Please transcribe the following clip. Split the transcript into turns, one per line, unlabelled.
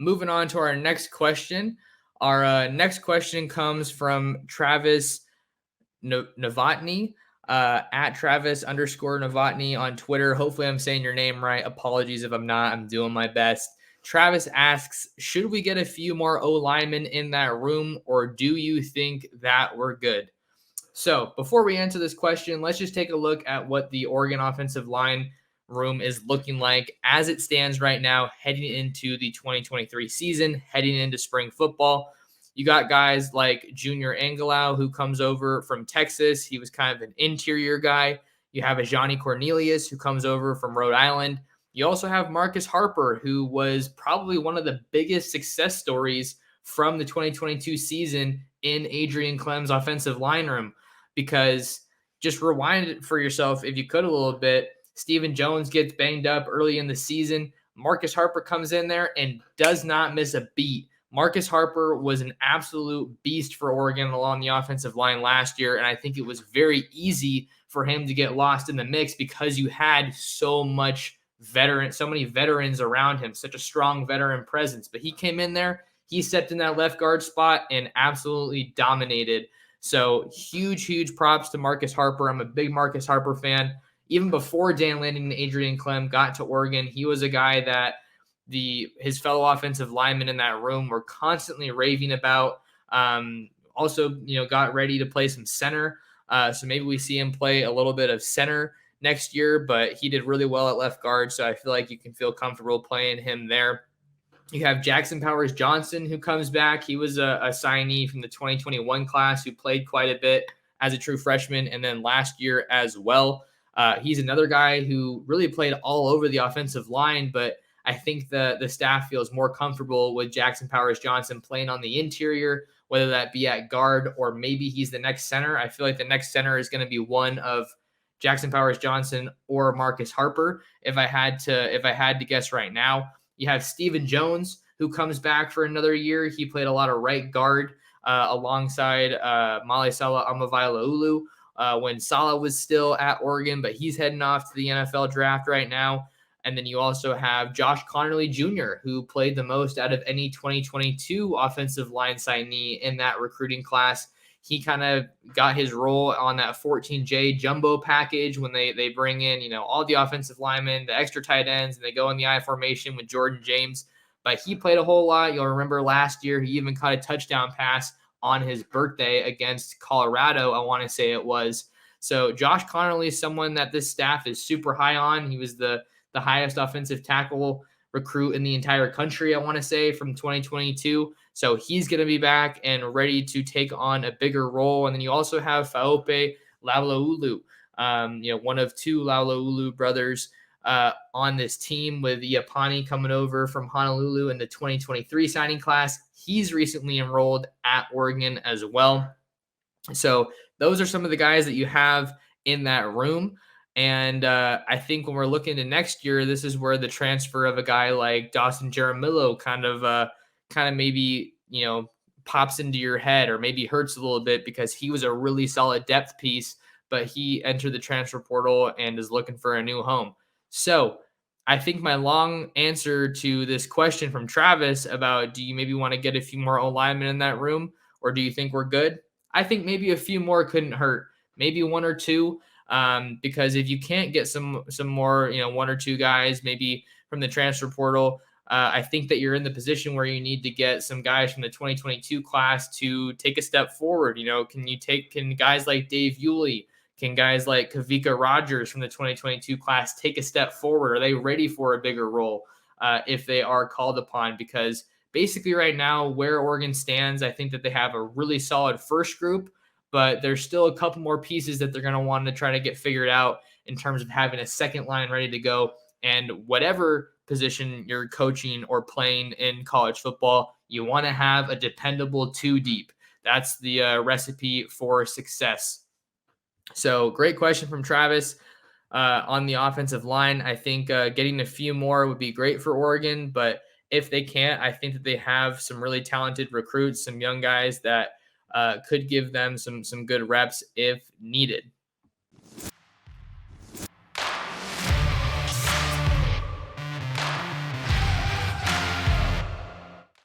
moving on to our next question. Our next question comes from Travis Novotny, at Travis underscore Novotny on Twitter. Hopefully, I'm saying your name right. Apologies if I'm not. I'm doing my best. Travis asks, should we get a few more O linemen in that room, or do you think that we're good? So before we answer this question, let's just take a look at what the Oregon offensive line room is looking like as it stands right now, heading into the 2023 season, heading into spring football. You got guys like Junior Angelau, who comes over from Texas. He was kind of an interior guy. You have a Johnny Cornelius, who comes over from Rhode Island. You also have Marcus Harper, who was probably one of the biggest success stories from the 2022 season in Adrian Clem's offensive line room. Because just rewind it for yourself, if you could, a little bit. Stephen Jones gets banged up early in the season. Marcus Harper comes in there and does not miss a beat. Marcus Harper was an absolute beast for Oregon along the offensive line last year, and I think it was very easy for him to get lost in the mix because you had so many veterans around him, such a strong veteran presence. But he came in there, he stepped in that left guard spot and absolutely dominated. So huge props to Marcus Harper. I'm a big Marcus Harper fan. Even before Dan Lanning and Adrian Clem got to Oregon, he was a guy that his fellow offensive linemen in that room were constantly raving about. Also, got ready to play some center. So maybe we see him play a little bit of center next year, but he did really well at left guard. So I feel like you can feel comfortable playing him there. You have Jackson Powers Johnson, who comes back. He was a signee from the 2021 class who played quite a bit as a true freshman, and then last year as well. He's another guy who really played all over the offensive line, but I think the staff feels more comfortable with Jackson Powers Johnson playing on the interior, whether that be at guard or maybe he's the next center. I feel like the next center is going to be one of Jackson Powers Johnson or Marcus Harper. If I had to guess right now. You have Stephen Jones, who comes back for another year. He played a lot of right guard alongside Mali Sala Amavailaulu when Sala was still at Oregon, but he's heading off to the NFL draft right now. And then you also have Josh Connerly Jr., who played the most out of any 2022 offensive line signee in that recruiting class. He kind of got his role on that 14J jumbo package when they bring in, all the offensive linemen, the extra tight ends, and they go in the I formation with Jordan James. But he played a whole lot. You'll remember last year, he even caught a touchdown pass on his birthday against Colorado, I want to say it was. So Josh Connerly is someone that this staff is super high on. He was the highest offensive tackle recruit in the entire country, I want to say, from 2022. So he's going to be back and ready to take on a bigger role. And then you also have Faope Laulaulu, one of two Laulaulu brothers on this team, with Iapani coming over from Honolulu in the 2023 signing class. He's recently enrolled at Oregon as well. So those are some of the guys that you have in that room. And I think when we're looking to next year, this is where the transfer of a guy like Dawson Jaramillo kind of maybe, pops into your head or maybe hurts a little bit, because he was a really solid depth piece, but he entered the transfer portal and is looking for a new home. So I think my long answer to this question from Travis about, do you maybe want to get a few more O-linemen in that room, or do you think we're good? I think maybe a few more couldn't hurt. Maybe one or two. Because if you can't get some more, one or two guys maybe from the transfer portal, I think that you're in the position where you need to get some guys from the 2022 class to take a step forward. Can guys like Dave Yulee, can guys like Kavika Rogers from the 2022 class take a step forward? Are they ready for a bigger role if they are called upon? Because basically right now, where Oregon stands, I think that they have a really solid first group, but there's still a couple more pieces that they're going to want to try to get figured out in terms of having a second line ready to go. And whatever position you're coaching or playing in college football, you want to have a dependable two deep. That's the recipe for success. So great question from Travis on the offensive line. I think getting a few more would be great for Oregon, but if they can't, I think that they have some really talented recruits, some young guys that could give them some good reps if needed.